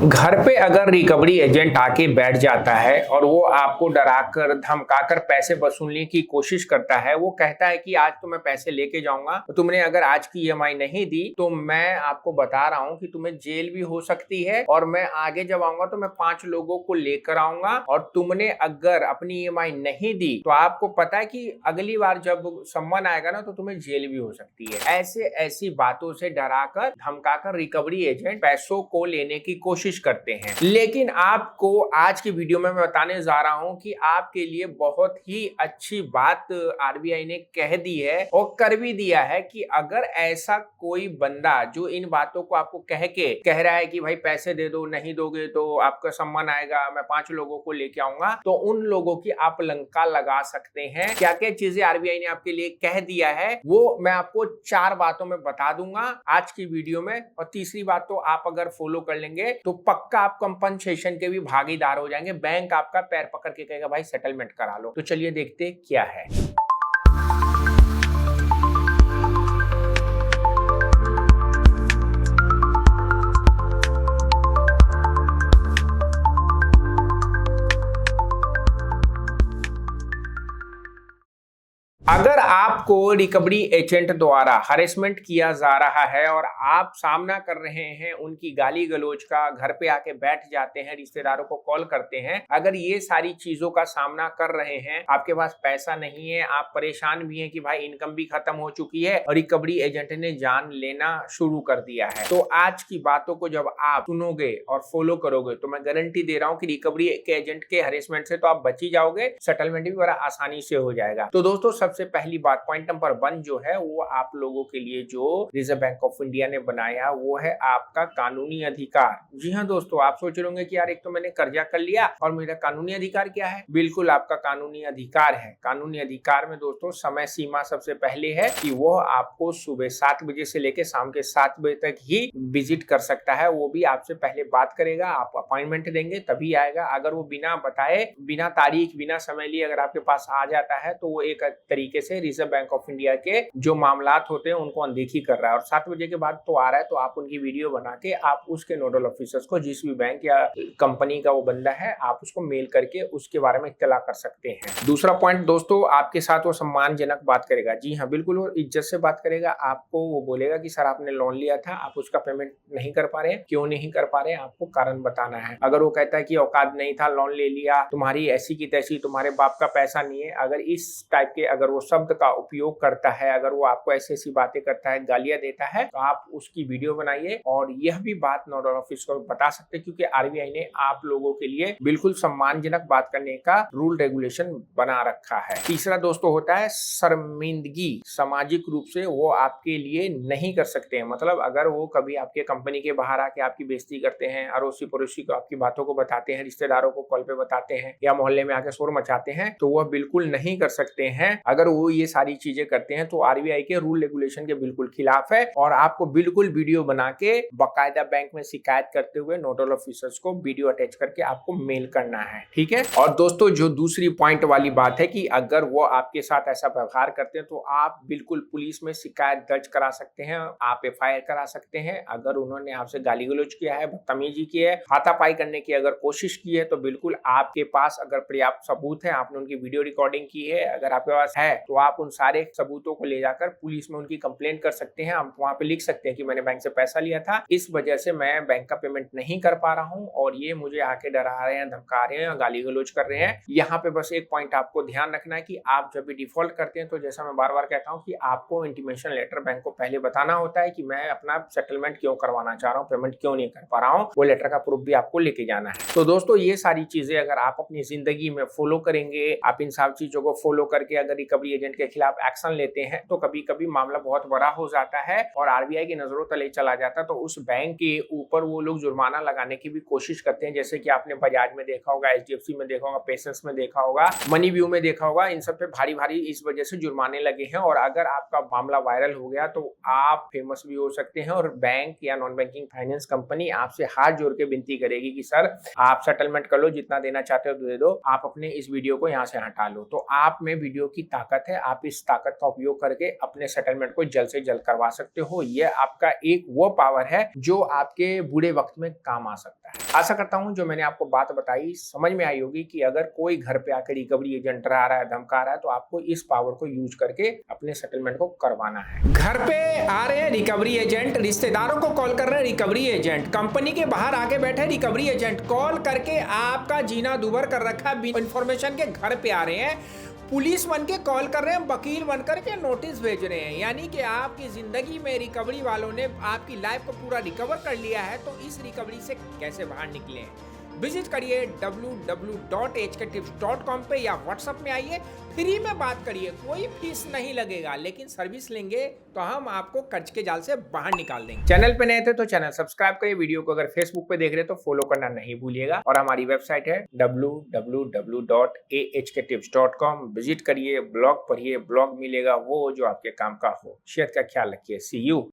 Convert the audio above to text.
घर पे अगर रिकवरी एजेंट आके बैठ जाता है और वो आपको डराकर धमकाकर पैसे वसूलने की कोशिश करता है, वो कहता है कि आज तो मैं पैसे लेके जाऊंगा, तो तुमने अगर आज की ईएमआई नहीं दी तो मैं आपको बता रहा हूं कि तुम्हें जेल भी हो सकती है और मैं आगे जब आऊंगा तो मैं 5 लोगों को लेकर आऊंगा और तुमने अगर अपनी ईएमआई नहीं दी तो आपको पता है कि अगली बार जब सम्मन आएगा ना तो तुम्हें जेल भी हो सकती है। ऐसी बातों से डराकर धमकाकर रिकवरी एजेंट पैसों को लेने की कोशिश करते हैं। लेकिन आपको आज की वीडियो में मैं बताने जा रहा हूं कि आपके लिए बहुत ही अच्छी बात आरबीआई ने कह दी है और कर भी दिया है कि अगर ऐसा कोई बंदा जो इन बातों को आपको कह रहा है कि भाई पैसे दे दो, नहीं दोगे तो आपका सम्मान आएगा, मैं 5 लोगों को लेके आऊंगा, तो उन लोगों की आप लंका लगा सकते हैं। क्या क्या चीजें आरबीआई ने आपके लिए कह दिया है वो मैं आपको 4 बातों में बता दूंगा आज की वीडियो में। और तीसरी बात तो आप अगर फॉलो कर लेंगे तो पक्का आप कंपनसेशन के भी भागीदार हो जाएंगे। बैंक आपका पैर पकड़ के कहेगा भाई सेटलमेंट करा लो। तो चलिए देखते क्या है। अगर आपको रिकवरी एजेंट द्वारा हरेसमेंट किया जा रहा है और आप सामना कर रहे हैं उनकी गाली गलौज का, घर पे आके बैठ जाते हैं, रिश्तेदारों को कॉल करते हैं, अगर ये सारी चीजों का सामना कर रहे हैं, आपके पास पैसा नहीं है, आप परेशान भी हैं कि भाई इनकम भी खत्म हो चुकी है और रिकवरी एजेंट ने जान लेना शुरू कर दिया है, तो आज की बातों को जब आप सुनोगे और फॉलो करोगे तो मैं गारंटी दे रहा हूं कि रिकवरी के एजेंट के हरेसमेंट से तो आप बच ही जाओगे, सेटलमेंट भी बड़ा आसानी से हो जाएगा। तो दोस्तों सबसे पहली बात, पॉइंट नंबर 1 जो है वो आप लोगों के लिए जो रिजर्व बैंक ऑफ इंडिया ने बनाया वो है आपका कानूनी अधिकार। जी हाँ दोस्तों, आप सोच रहे होंगे कि यार एक तो मैंने कर्जा कर लिया और मेरा कानूनी अधिकार क्या है। बिल्कुल आपका कानूनी अधिकार है। कानूनी अधिकार में दोस्तों समय सीमा सबसे पहले है कि वो आपको सुबह 7 बजे से लेकर शाम के 7 बजे तक ही विजिट कर सकता है। वो भी आपसे पहले बात करेगा, आप अपॉइंटमेंट देंगे तभी आएगा। अगर वो बिना बताए, बिना तारीख, बिना समय लिए अगर आपके पास आ जाता है तो वो एक तरीके से रिजर्व बैंक ऑफ इंडिया के जो मामलात होते हैं उनको अनदेखी कर रहा है। और 7 बजे के बाद तो आ रहा है तो आप उनकी वीडियो बना के आप उसके नोडल ऑफिसर्स को, जिस भी बैंक या कंपनी का वो बंदा है, आप उसको मेल करके उसके बारे में इत्तला कर सकते हैं। दूसरा पॉइंट दोस्तों, आपके साथ वो सम्मानजनक बात करेगा। जी हाँ बिल्कुल, वो इज्जत से बात करेगा। आपको वो बोलेगा कि सर आपने लोन लिया था, आप उसका पेमेंट नहीं कर पा रहे हैं, क्यों नहीं कर पा रहे हैं, आपको कारण बताना है। अगर वो कहता है कि औकात नहीं था, लोन ले लिया, तुम्हारी ऐसी की तैसी, तुम्हारे बाप का पैसा नहीं है, अगर इस टाइप के अगर वो शब्द का उपयोग करता है, अगर वो आपको ऐसी ऐसी बातें करता है, गालियां देता है, तो आप उसकी वीडियो बनाइए और यह भी बात नोडल ऑफिस को बता सकते हैं, क्योंकि आरबीआई ने आप लोगों के लिए बिल्कुल सम्मानजनक बात करने का रूल रेगुलेशन बना रखा है। तीसरा दोस्तों होता है शर्मिंदगी। सामाजिक रूप से वो आपके लिए नहीं कर सकते हैं। मतलब अगर वो कभी आपके कंपनी के बाहर आके आपकी बेइज्जती करते हैं, अड़ोसी पड़ोसी को आपकी बातों को बताते हैं, रिश्तेदारों को कॉल पे बताते हैं या मोहल्ले में आके शोर मचाते हैं, तो वह बिल्कुल नहीं कर सकते हैं। अगर वो ये सारी चीजें करते हैं तो आरबीआई के रूल रेगुलेशन के बिल्कुल खिलाफ है और आपको बिल्कुल वीडियो बना के बाकायदा बैंक में शिकायत करते हुए नोडल ऑफिसर्स को वीडियो अटैच करके आपको मेल करना है, ठीक है। और दोस्तों जो दूसरी पॉइंट वाली बात है कि अगर वो आपके साथ ऐसा व्यवहार करते हैं तो आप बिल्कुल पुलिस में शिकायत दर्ज करा सकते हैं, आप एफआईआर करा सकते हैं। अगर उन्होंने आपसे गाली गलौज किया है, बदतमीजी की है, हाथापाई करने की अगर कोशिश की है, तो बिल्कुल आपके पास अगर पर्याप्त सबूत है, आपने उनकी वीडियो रिकॉर्डिंग की है, अगर आपके पास है, तो आप उन सारे सबूतों को ले जाकर पुलिस में उनकी कंप्लेंट कर सकते हैं। आप वहां पे लिख सकते हैं कि मैंने बैंक से पैसा लिया था, इस वजह से मैं बैंक का पेमेंट नहीं कर पा रहा हूं और ये मुझे आके डरा रहे हैं, धमका रहे हैं, गाली गलौज कर रहे हैं। यहाँ पे बस एक पॉइंट आपको ध्यान रखना है कि आप जब भी डिफॉल्ट करते हैं तो जैसा मैं बार बार कहता हूँ कि आपको इंटीमेशन लेटर बैंक को पहले बताना होता है कि मैं अपना सेटलमेंट क्यों करवाना चाह रहा हूँ, पेमेंट क्यों नहीं कर पा रहा हूँ, वो लेटर का प्रूफ भी आपको लेके जाना है। तो दोस्तों ये सारी चीजें अगर आप अपनी जिंदगी में फॉलो करेंगे, आप इन सब चीजों को फॉलो करके अगर रिकवरी एजेंट के खिलाफ एक्शन लेते हैं तो कभी कभी मामला बहुत बड़ा हो जाता है और आरबीआई की नजरों तले चला जाता है, तो उस बैंक के ऊपर वो लोग जुर्माना लगाने की भी कोशिश करते हैं। जैसे कि आपने बजाज में देखा होगा, एचडीएफसी में देखा होगा, पेशेंस में देखा होगा, मनी व्यू में देखा होगा, इन सब पे भारी भारी इस वजह से जुर्माने लगे हैं। और अगर आपका मामला वायरल हो गया तो आप फेमस भी हो सकते हैं और बैंक या नॉन बैंकिंग फाइनेंस कंपनी आपसे हाथ जोड़ के विनती करेगी कि सर आप सेटलमेंट कर लो, जितना देना चाहते हो दे दो, आप अपने इस वीडियो को यहाँ से हटा लो। तो आप में वीडियो की ताकत है, आप इस ताकत का उपयोग करके अपने सेटलमेंट को जल्द से जल्द करवा सकते हो। ये आपका एक वो पावर है जो आपके बुरे वक्त में काम आ सकता है। आशा करता हूं जो मैंने आपको बात बताई समझ में आई होगी कि अगर कोई घर पे आकर रिकवरी एजेंट डरा रहा है, धमका रहा है, तो आपको इस पावर को यूज करके अपने सेटलमेंट को करवाना है। घर पे आ रहे हैं रिकवरी एजेंट, रिश्तेदारों को कॉल कर रहे हैं रिकवरी एजेंट, कंपनी के बाहर आके बैठे रिकवरी एजेंट, कॉल करके आपका जीना दुभर कर रखा है, इन्फॉर्मेशन के घर पे आ रहे हैं, पुलिस बन के कॉल कर रहे हैं, वकील बन करके नोटिस भेज रहे हैं। यानी कि आपकी जिंदगी में रिकवरी वालों ने आपकी लाइफ को पूरा रिकवर कर लिया है। तो इस रिकवरी से कैसे बाहर निकले? विजिट करिए www.hktips.com पे या व्हाट्सएप में आइए, फ्री में बात करिए, कोई फीस नहीं लगेगा, लेकिन सर्विस लेंगे तो हम आपको कर्ज के जाल से बाहर निकाल देंगे। चैनल पे नए थे तो चैनल सब्सक्राइब करिए, वीडियो को अगर फेसबुक पे देख रहे तो फॉलो करना नहीं भूलिएगा, और हमारी वेबसाइट है www.ahktips.com। विजिट करिए, ब्लॉग पढ़िए, ब्लॉग मिलेगा वो जो आपके काम का हो। सेहत का ख्याल रखिए। सी यू।